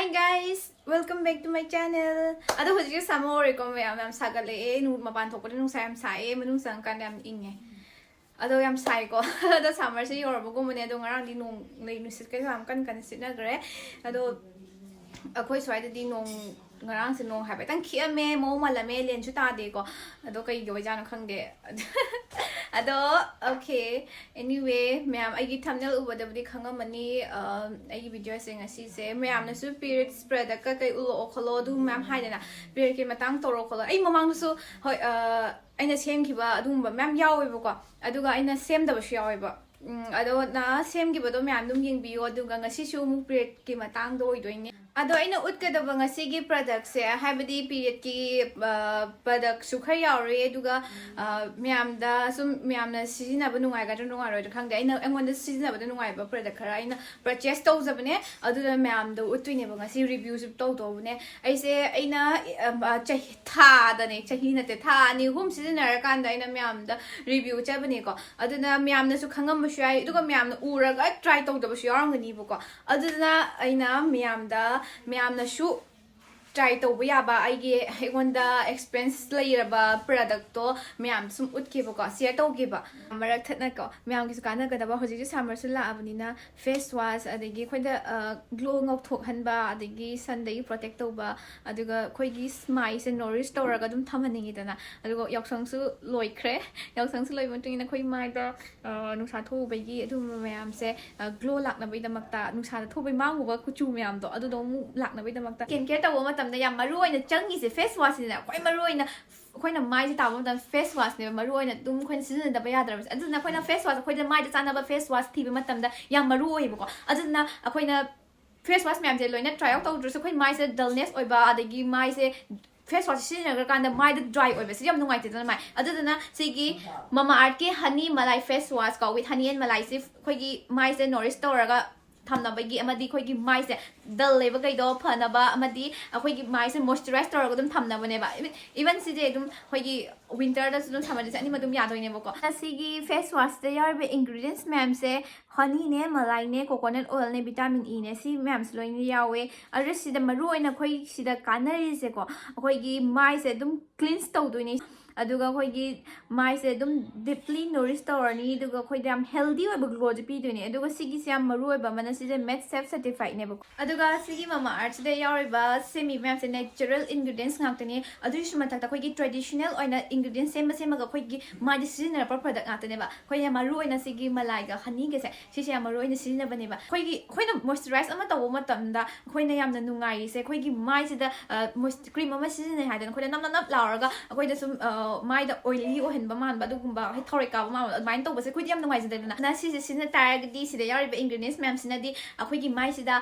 Hi guys! Welcome back to my channel! Ado hujik summer ko mayam sagale nu mapan thok pa nung sayam sae manung sang kan yam inge. Ado yam sai ko ado summer se yor ko mune ado ngarang di nung nei nu sit kai sam kan sit na gre ado akhoi swai di nung ngarang se nung ha ba tang khia me mo ma la me len chu ta de ko ado kai go ja no khang de ado okay anyway ma'am I thumbnail ubada budi khanga mani ai video se ngasi se ma'am na su period spread ka kai ulo kholo du ma'am haidana period ke matang toro kholo ai mamang su hoi aina sem khiba adum ba ma'am yawe ba ko aduga aina sem da ba shi yawe ba ado na sem gi ba do ma'am dum ying bi o du ga ngasi su mu period ke matang do idoi ado aina utka da banga sigi product se habadi period ki product su khar yaure duga myam da sum myam na sijina ba nungai ga nungai ro khang da aina engon da sijina ba nungai ba product khara aina purchase to zabne adu da myam da utwine ba ngasi review su to ne ai se aina chahi tha da ne chahi na te tha ni hum sijina ra kan da aina myam da review cha bane ko adu na myam na su khangam ba shai duga myam na ura ga try to da ba shi yarang ni bu ko adu na aina myam da ma'am na shu try to buya ba eiongda experience layiraba product to ma'am sum utke ba share to ge ba marak thatna ko ma'am ki kana ga da ba hoji summer su la abani na face wash adagi khoida glow ngok thok han ba adagi sun dai protect to ba aduga khoi gi smile se nourish to ra ga dum thamani gi dana aduga yaksang su loikre yaksang su loi bunting na khoi mai da nusa thu bai gi adu ma'am se glow lak na bai da makta nusa thu bai mang ba ku chu ma'am do adu do lak na bai da makta ken care to ma da yam maru oina changi se face wash ni na khoi maru oina khoina mai se ta ma da face wash ne maru oina dum khoin sin da ba ya dra adu na khoina face wash khoina mai da chana ba face wash thi ba matam da yam maru oi ba ko adu na khoina face wash myam je loina try out to dru se khoin mai se dullness oi ba adagi mai se face wash sin na kan da mai da dry oi ba se yam nungai te da mai adu na sigi mama art ke honey malai face wash ka with honey and malai se khoi gi mai se nourish to ra ga thamna bagi amadi khoi gi mai se dal leba kai do phana ba amadi khoi gi mai se moisturize to ga dum thamna bane ba even si je dum khoi gi winter da dum thamna se ani madum ya doi ne ba ko si gi face wash de yar be ingredients ma'am se honey ne malai ne coconut oil ne vitamin e ne si ma'am se loi ni yawe ar si da maru ina khoi si da kanari se ko khoi gi mai se dum cleanse to doi ne aduga khoi gi mai se dum deeply nourished torni aduga khoi dam healthy oiba glow je pi doini aduga sigi siam maru oiba mana si je met safe certified ne ba aduga sigi mama art de yauriba semi ma'am se natural ingredients ngakte ne adu shi matak ta khoi gi traditional oina ingredients sema ga khoi gi ma de seasonal product ngakte ne ba khoi ya maru oina sigi malai ga honey ge se si se maru oina seasonal ba ne ba khoi gi khoi na moisturize ama tawo matam da khoi na yam na nungai se khoi gi mai se da moist cream ama seasonal ha da khoi na nam lauraga khoi da sum mai da oily o hen ba man ba du gumba he thori ka ba ma main to ba se khoi yam nungai se da na si se na tag di si da yari ba ingredients ma'am sina di khoi gi mai si da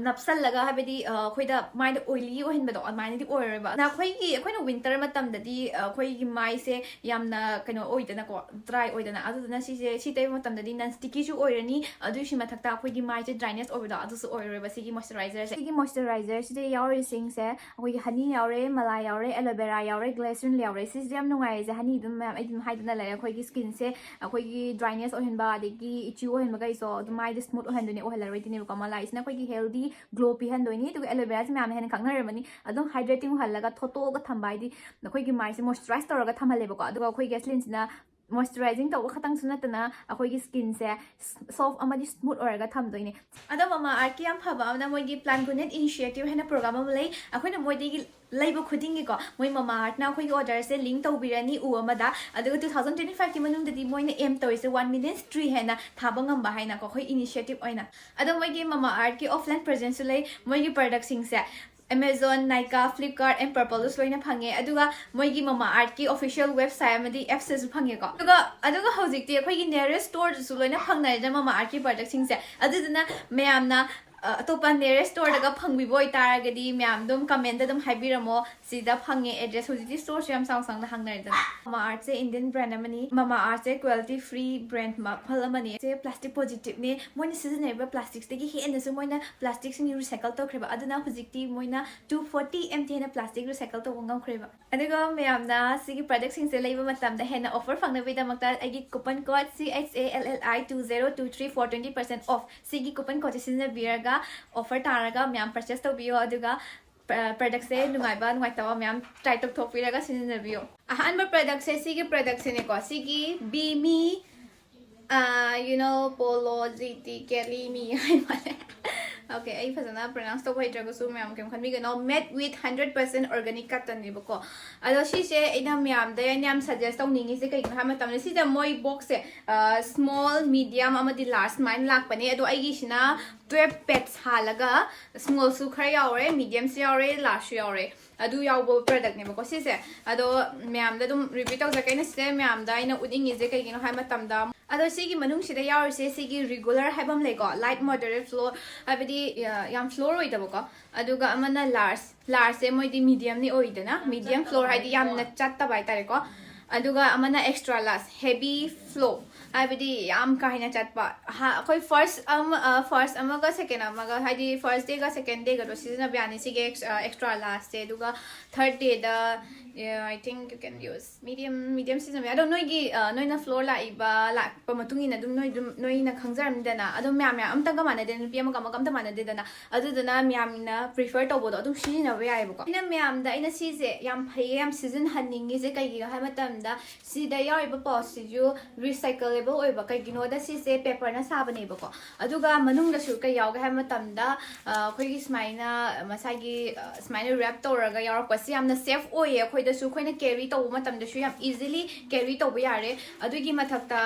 napsal laga ha ba di khoi da mai da oily o hen ba do mai di oil ba na khoi gi khoi na winter matam da di khoi gi mai se yam na kaino oi da na ko dry oi da na adu na si se si te matam da di nan sticky ju oil ni adu shi mathak ta khoi gi mai se dryness over da adu su oil ba si gi moisturizer si de yari sing se khoi gi honey yare malai yare aloe vera yare glycerin yare si jam nungai je honey dum ma'am ai dum haidana la khoi gi skin se khoi gi dryness ohen ba de gi itchy ohen ba gai so dum mai de smooth ohen dune ohela roi tine ko malai isna khoi gi healthy glow pi han doini tu aloe vera ma'am hen khangna re mani adum hydrating halaga thoto ga thambai di khoi gi mai se moisturize to ga thamale ba ko adu khoi gi skin sina moisturizing to khatang sunatana akhoi gi skin se soft amadi smooth oraga tham doini ada mama arki am phaba na moi gi plan gunet initiative hena program am lei akhoi na moi de gi laiba khuding gi ko moi mama art na khoi gi order se link to birani u amada aduga 2025 ki manung de moi na aim to is 1 million tree hena thabangam ba haina ko khoi initiative oina ada moi gi mama art ki offline presence lei moi gi product sing se Amazon, Nykaa, Flipkart, and Purple is loina phange. Aduga moigi mama art ki official website amadi apps is phange ko. Aduga hojikti akhoi gi nearest store su loina phangna ja mama art ki product sing se. Aduduna mayam na atopa nearest store daga phangbi boy taragadi myam dum comment dum haibiramo sida phange address hojiti store yam sang na hangna da mama art se Indian brand amani mama art se quality free brand ma phalamani se plastic positive ne moina seasonable plastics tegi he na su moina plastics ni recycle to khriba aduna hojikti moina 240 ml na plastic recycle to ngam khriba adiga myam na sigi product sing se leiba matam da hena offer phangna bi da makta agi coupon code CHALLI 2023 for 20% off sigi coupon code seasonal beer ꯅꯠꯇ꯭ꯔꯒ offer ꯇꯥꯔꯒ ꯃꯌꯥꯝ purchase ꯇꯧꯕꯤꯌꯣ ꯑꯗꯨꯒ ꯄ꯭ꯔꯗꯛꯁꯦ ꯅꯨꯡꯉꯥꯏꯕ ꯅꯨꯡꯉꯥꯏꯇꯕ ꯃꯌꯥꯝ try ꯇꯧꯊꯣꯛꯄꯤꯔꯒ ꯁꯤꯖꯤꯟꯅꯕꯤꯌꯣ ꯑꯍꯥꯟꯕ ꯄ꯭ꯔꯗꯛꯁꯦ ꯁꯤꯒꯤ ꯄ꯭ꯔꯗꯛꯁꯤꯅꯦꯀꯣ ꯁꯤꯒꯤ ꯕꯤꯃꯤ you know polo gt kelly mi hai male okay ai phajana pronounce to bhai traga su myam kem khan mi gano made with 100% organic cotton ne bako ado si se ina myam da yam suggest taw ningi se kai ha ma tamne si da moi box se small medium amadi large mine lak pane ado ai gi sina 12 pets halaga small su khara yaure medium su yaure large su yaure adu yawbo product ne bako si se ado myam da dum review taw ja kai na se myam da ina udingi je kai gino ha ma tam da ado sigi manung sida yaurse sigi regular haibam lego light moderate floor habidi yam floor oidabako aduga amana large se moidi medium ni oidana medium floor haidi yam na chatta bai tare ko aduga amana extra large heavy flow habidi yam kahina chatpa ha koi first amaga second amaga haidi first day ga second day ga do season abiani sigi extra large se aduga third day da I think you can use medium season I don't know gi noina floor la iba la pamatungi na dum noi na khangjar dana adum myam am tanga mane den pm ga magam ta mane de dana adu dana myam na prefer to bodo adum shi na we ai bako ina myam da ina si je yam phai yam season hanningi je kai gi ha matam da si da yar iba post ju recyclable oiba kai gi no da si se paper na sa bane bako aduga manung da su kai yaw ga ha matam da khoi gi smaina masai gi smaina wrap to ra ga yar ko si yam na safe oye khoi da su khoi na carry to matam da su yam easily carry to ba yare adugi mathakta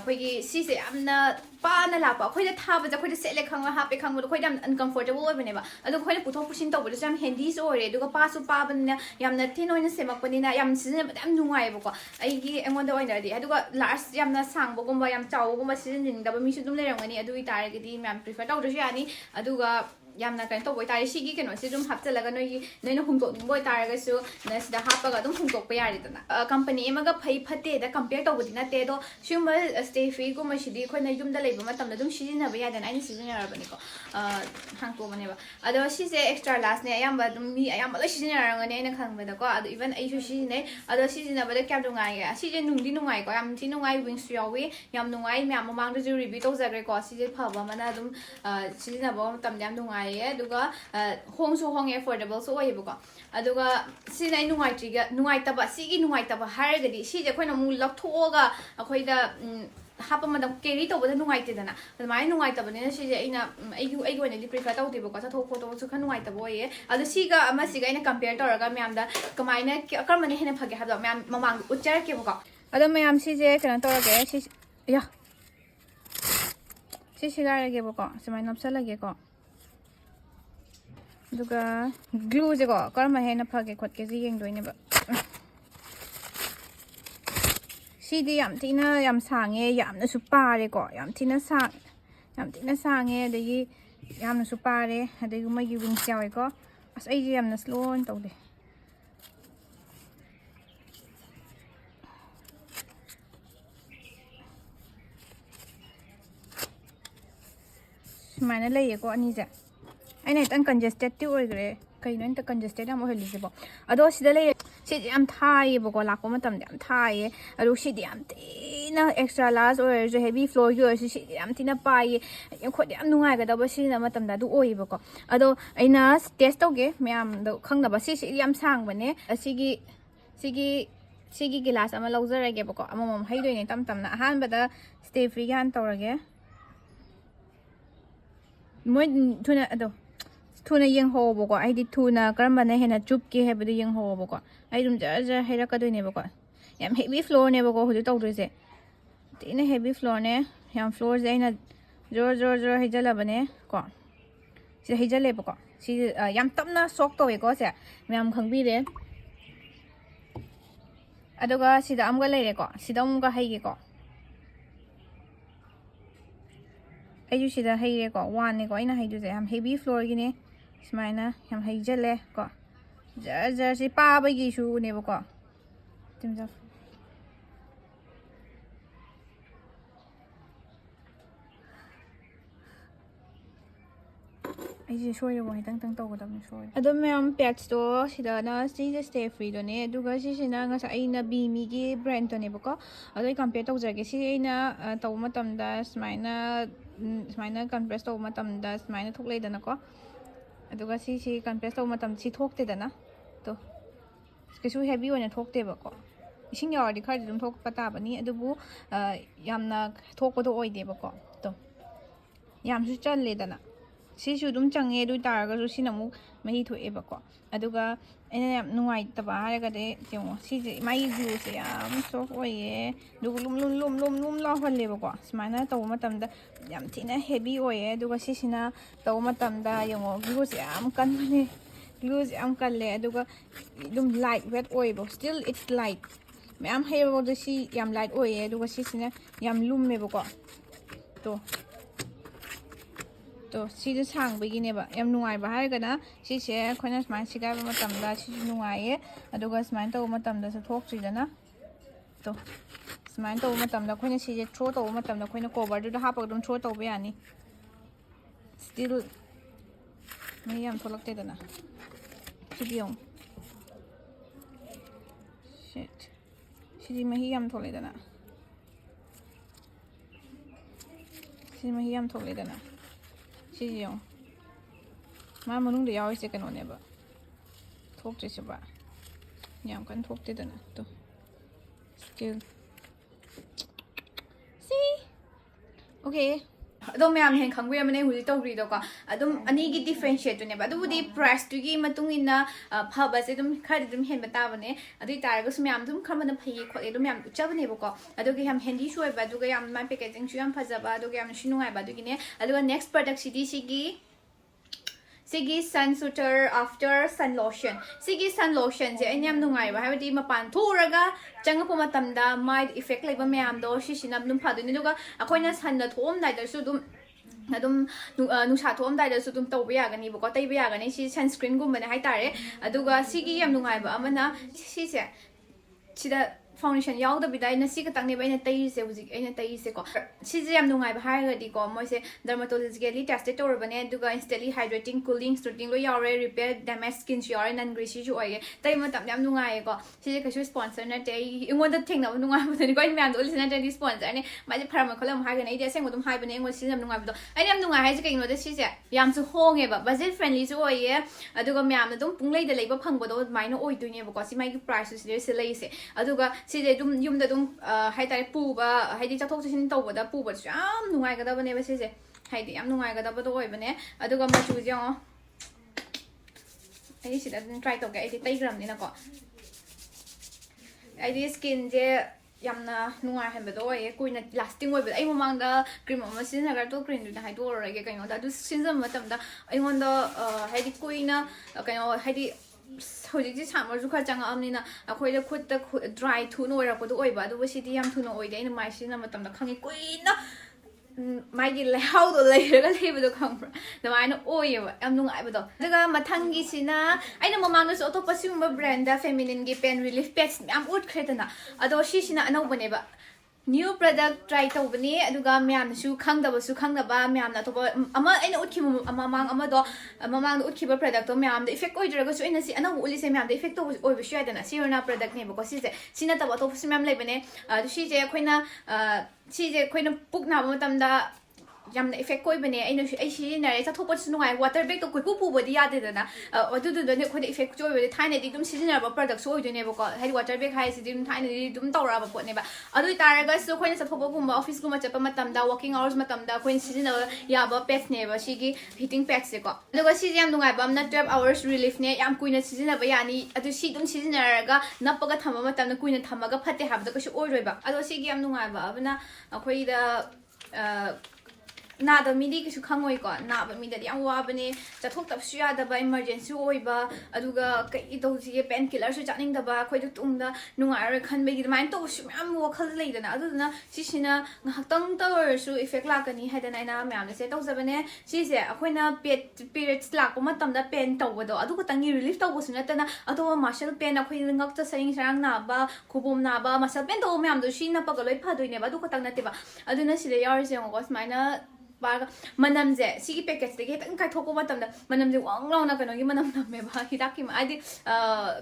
khoi gi si se amna pa na la pa khoi da tha ba ja khoi da sele khang ha pe khang bo khoi da uncomfortable oy bane ba adu khoi da puthok pusin to ba yam handy so ore aduga pa su pa ban na yam na thin oina semak pani na yam season ba yam nungai ba ko ai gi engon da oina di aduga last yam na sang bo gumba yam chaw gumba season ding da ba mi su dum le rangani adu i tare gi di yam prefer to da yani aduga yamna kan to boy tare sigi keno si dum hapta laga noi na humtok ning boy tare ga su na sida hapa ga dum humtok pa yari dana company ema ga phai phate da compare to budina te do shuma stay free go ma sidi khoi na yum da leiba matam da dum sidi na ba ya dan ai sidi na rabani ko hang to bane ba ado si se extra last ne ayam ba dum mi ayam ba sidi na rang ne na khang ba da ko ado even ai su sidi ne ado sidi na ba da kyam dungai ga si je nung di nungai ko yam ti nungai wing su yawi yam nungai me am mang da ju review to za gre ko si je pha ba mana dum sidi na ba tam yam dungai aduga hong so hong affordable so oye bako aduga sina nungai triga nungai taba sigi nungai taba hargadi si je khoina mu lak thoga akhoi da hapa madam carry to bada nungai te dana mai nungai taba ne si je ina ai go ne prefer to de bako sa thok photo su khan nungai taba oye adu siga ama siga ina compare to raga myam da kamaina karmane hena phage haba myam mamang uchar ke bako adu myam si je kana to rage si ya si siga rage bako samai napsa lage ko duga glue je ko karma hena phage khot ke ji yeng doi ne ba si di yam tina yam sange yam na su pare ko yam tina sange de gi yam na su pare de gu ma gi wing chawe ko as ai ji yam na slow on to de mana lai ko ani ja ai nai tan congested ti oi gre kai no ta congested am holi je bo ado sida le si am thai bo ko la ko matam am thai ado si di am tina extra large or je heavy floor yo si am tina pai khot am nungai ga da ba si na matam da du oi bo ko ado aina test to ge myam do khang da ba si yam sang ba ne sigi glass ama laujara ge bo ko amom hai doi ne tam tam na han ba da stay free gan to rage moi thuna ado thuna yeng ho bo ko ai di thuna karamba ne hena chup ki he badu yeng ho bo ko ai dum jar hera ka doi ne bo ko yam heavy floor ne bo ko hu to doi se tina heavy floor ne yam floor je na jor hejala bane ko si hejale bo ko si yam tamna sok to we ko se myam khangbi re aduga sida amga leire ko sida amga haige ko ayu sida haire ko one ne ko ina haidu je ham heavy floor gi ne smaina ham haijale ko jar si pa ba gi shu ne bo ko timja ai ji shoi ro hai tang to ko dam shoi adom myam pets to sida na si je stay free do ne aduga si sina nga sa ai na bi mi gi brand to ne bo ko adoi compare to jage si ai na to matam da smaina sumaina compress to matamda sumaina thok leidana ko aduga si compress to matam si thokte dana to kesu heavy oina thokte ba ko ising yawadi khari dum thok pata bani adubu yamna thokpado oide ba ko to yamsu challe dana sisu dum change du taraga su sinamu mahi thoe ba ko aduga ena yam nuai taba haraga de temo si mai ju se yam so oye du lum la holle ba ko smana to matam da yam thina heavy oye aduga sisina to matam da yongo glue se yam kan bane glue se yam kan le aduga dum light wet oye ba still it's light mayam hero da si yam light oye aduga sisina yam lum me ba ko to si the sang begin ba yam nuai ba har gana si se khona sman siga ba matam da si nuai aduga sman to matam da sa thok chi dana to sman to matam da khona si je throw to matam da khona cover du da ha pa dum throw to ba yani still me yam tholak te dana sidiong shit si me yam thole dana si me yam thole dana sijiong ma manung de yawi se kano ne ba thok che ba yam kan thok te dana to skill see okay adom yam hen khangwe amane hu to ri do ka adom ani gi differentiate to ne ba du di price tu gi matung ina pha ba se dum khari dum hen bata bane adi tar ga sum yam dum khamana phai kho dum yam cha bane ba ko adu gi ham handy shoi ba du ga yam my packaging chu yam phaja ba du ga yam shinu ai ba du gi ne adu next product sigi sun suitor after sun lotion sigi sun lotion je anyam nungai ba habdi mapan thuraga changapo matamda mild effect like ba mayam do shi sinam dum phadu ni duga akoina sun na thom dai da su dum adum nusa thom dai da su dum tawba ya gani ba ko tai ba ya gani si sunscreen gum bane hai tare aduga sigi yam nungai ba amana si se sida foundation yaw da bidai na si ka tang ne ba ina tai se uji ina tai se ko si je yam nungai ba ha ga di ko moi se dermatologically tested to bane duga instantly hydrating cooling soothing lo yaw repair damaged skin yaw non greasy ju oye tai ma tam yam nungai ko si je ka su sponsor na tai ingod da thing na nungai ba ni ko in man do listen na tai sponsor ne ma je pharma kholam ha ga nei de seng dum hai bane ingod si yam nungai ba do ai yam nungai hai je ka ingod da si je yam su honge ba budget friendly ju oye aduga myam na dum punglei da leiba phang ba do mai no oi tuine ba ko si mai gi price se lei se aduga si de dum yum da dum hai tare pu ba hai di chathok chin to ba da pu ba yam nungai ga da bane ba si je hai di yam nungai ga da ba do oi bane aduga ma chu je ai si da try to ga ai tai gram ni na ko ai di skin je yamna nungai han ba do oi kuina lasting oi ba ai mamang da cream ma sin na ga to cream du da hai do ro ge kaino da du sin zam ma tam da ai ngon da hai di kuina kaino hai di hojiki samar ju kha changa amni na akhoi da khut da dry thu no ra ko do oi ba do si di yam thu no oi da ina mai sin na matam da khangi kuina mai gi le how do le ga le ba do khang pra da mai no oi ba am nung ai ba do daga mathang gi sina aina mamang na so to pasing ba brand da feminine gi pen relief pads am ut khre na ado si sina anau bane ba new product try to bani aduga myam su khang da ba myam na to ba ama ina utki mamang ama do mamang do utki ba product to myam da effect oi dra ga su ina si ana uli se myam da effect to oi ba shya da na si na product ne ba ko si se sina ta ba to si myam lai bane du si je khoina si je khoina puk na ba tam da yamna effect koi bane ai si na re cha thokpa su ngai water bag to koi pu ba di ya de na adu du ne khoi effect joy be thai ne di dum si na ba product so oi du ne ba ko hai water bag hai si dum thai ne di dum taw ra ba pot ne ba adu tar ga su khoi na sa thokpa gum ba office gum cha pa matam da working hours matam da khoi si na ya ba pets ne ba si gi heating packs se ko adu ga si yam nungai ba na 12 hours relief ne yam kuina si na ba ya ni adu si dum si na ga na pa ga thama matam na kuina thama ga phate ha ba da ko su oi roi ba adu si gi yam nungai ba abna khoi da na da midi ki su khangoi ko na ba mi da yang wa bane cha thok tap su ya da ba emergency oi ba aduga kai do ji pen killer su chaning da ba khoi du tung da nungai ra khan be gi mai to su am wo khal lei da na adu na si sina ngak tang ta su effect la ka ni ha da na na myam na se to za bane si se akhoi na periods la ko ma tam da pen to ba do adu ko tangi relief to bo su na ta na adu muscle pen akhoi ngak ta saring sarang na ba khubum na ba muscle pen to myam do si na pa ga loi pha doi ne ba du ko tang na te ba adu na si le yar se ngo ko smai na manam je sigi package de tang kai thoko matam da manam je wang law na kano gi manam nam me ba hidak ki ma adi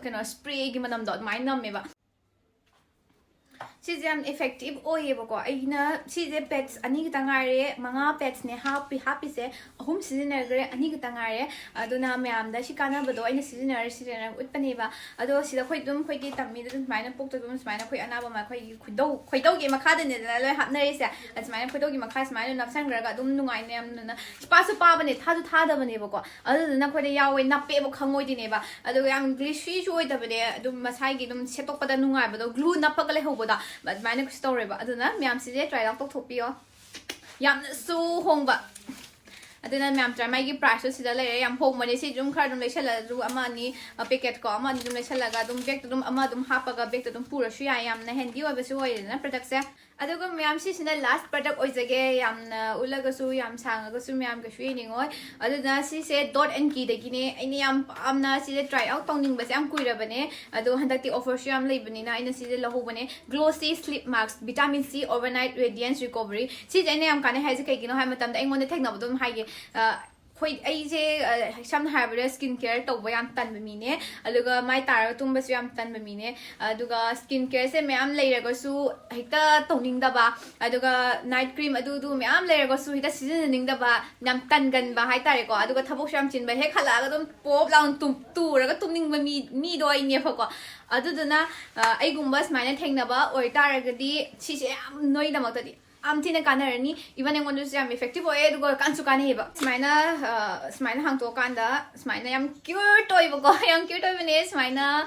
kano spray gi manam dot mai nam me ba She's effective. Oh, yeah, boko. She's a pets. Ani tangare, manga pets ne happy se. Home season ani tangare. Aduna meam da she canna but in a season with paneva. Ado she the quite dum quite get a minute minor poked to smile quite another my quite dog game a card in it. I have Narisa as my quite my class mine of Sangra dum no I am Spasu Pavan it had had of a neighbor. Other than a quite a yaw not pay of Kango di neighbor. Ado am glitchy joy over there. Do Masai dum set up the nunga, but glue napagale hoboda. But my next story ba aduna myam sije try out to pio yam so hong ba aduna myam try my price sida le yam hong mani si dum khar dum le shala ru ama ni packet ko ama dum le shala ga dum bag dum ama dum hapa ga bag dum pura shu yam na handy wa besu oi na product se adugo myam si sina last product oi jage yam na ulaga su yam sang ga su myam ga shu ni ngoi aduna si se dot and key de gine ini yam amna si try out tong ning ba se am kuira bane adu handakti offer shu yam le bani na ina si la ho bane glossy sleep mask vitamin C overnight radiance recovery si jane yam kane hai je kai gino hai matam da engon de thek na dum hai ge khoi ai je sam harbor skin care to ba yam tan ba mi ne aluga mai tar tum ba su yam tan ba mi ne aduga skin care se me am lai ra go su hekta toning da ba aduga night cream adu du me am lai ra go su hita seasoning da ba yam tan gan ba hai tare ko aduga thabok sham chin ba he khala ga dum pop laun tum tu ra ga tumning ba mi do ai ne fa ko aduduna ai gumba smile theng na ba oi tar ga di si se am noi da ma ta di Amtina Canarani, even in one of them effective way to go Kansukaneva. Smina hang to Kanda, Smina am cute toy, young cute of Smina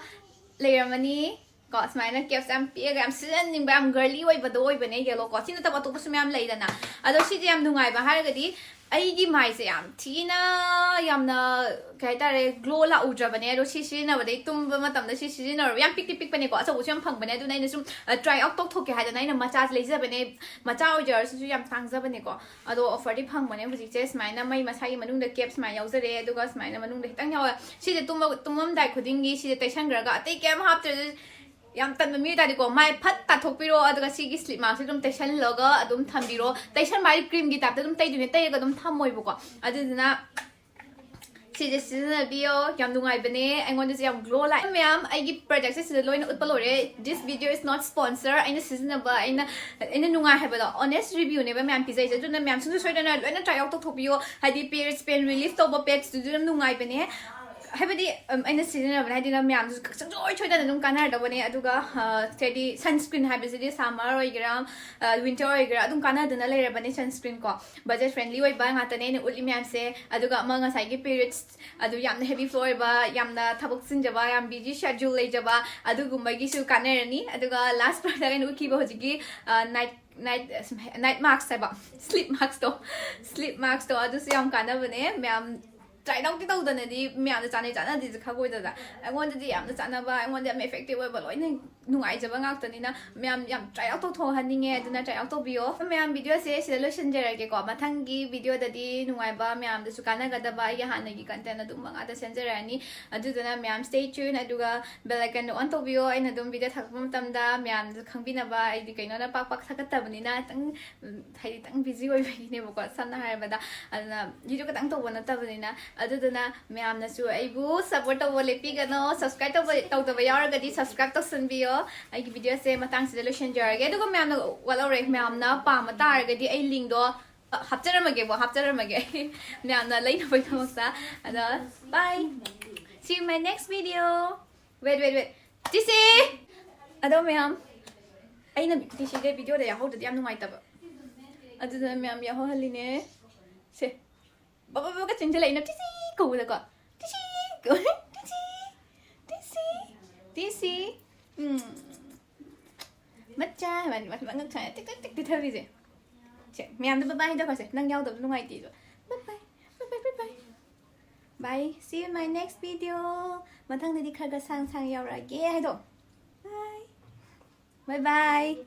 layer money, got Smina kept some pig, I'm sending bam girly way, but the way when a yellow got in the Tabatusam later now. Although she am doing Iva Hargadi, I give my am Tina Yamna Kaitare Glola Udra Banero, she never they tumbatam the she in a young pick paneco, so Jam Punk Banedo Nainum, try out to had a nine of Matas laser bene Matao jars, Yam Tangs of Baneco, although of 40 punk whenever she says, my name, my Masai Manung that keeps my house there, Dugas, my Manung the Tanga, she the Tumum Daikudingi, she the Tashangra, take him after Yam tan mi ta di ko mai phat ta thok piro aduga sigi slip ma se dum tension loga adum thambiro tension mai cream gi tap dum tai dune tai ga dum thammoi bu ko aduna si je season bio yam dungai bane I want to see yam glow like ma'am I give project se loina utpalore this video is not sponsor I season ba in nungai ha ba honest review ne ba ma'am pizai je duna ma'am sun soi dana loina try out to thok bio hadi period pain relief to ba pets to dum nungai bane Habidi in season of Nadina Miam, joy to the Canada when Aduga steady sunscreen habits, summer or gram, winter or Adum Canada, the layer of sunscreen co. Budget friendly way buying at an end, Uliam say, Aduga among us, I give periods, Adu Yam the heavy floor ba, Yam the Tabuk Java, Yam BG schedule Java, Adugumagisu Canary, Aduga last part again, Uki Bojigi, night marks, sleep marks to Adus Yam Canavane, Miam. Try out the Nadi, me and the Chana is a cowboy. I wanted the Sanaba, I want them effective, but no I ever after Nina, Miam try out to handing it, and I try out to be off. Miam video says the Lucian Jerry Matangi video the D, Nuaiba, Miam, the Sukana Gadaba, Yahanagi content, other Senzerani, I do the Miam stay tuned, I do a Belacan on to view, and I don't be that Hakumtamda, Miam, the Kambina by the Kanona Papa Sakatabina, and busy with never got some Harabada, and you took a tank to one of Tabanina. Aduna Miam Nasu Abu, support over Lepigano, subscribe to the Yargadi, subscribe to Sunbio. I give video say Matang Solution Jar. Get to go Mam, well, already Mam na Pam, Targadi, a lindo, Hapteramage, now the late of Mosa. And bye. See you in my next video. Wait. This is Adom Mam. I know this is the video that I hold the young white up. Aduna Mam Yaholine. Say. Baba ka chinjala ina tisi ko da ko tisi matcha man ngak cha tik tik tik thari je che miam da bye da ko se nang yaw da nungai ti bye see you in my next video mathang da di khar ga sang yaw ra ge hai do bye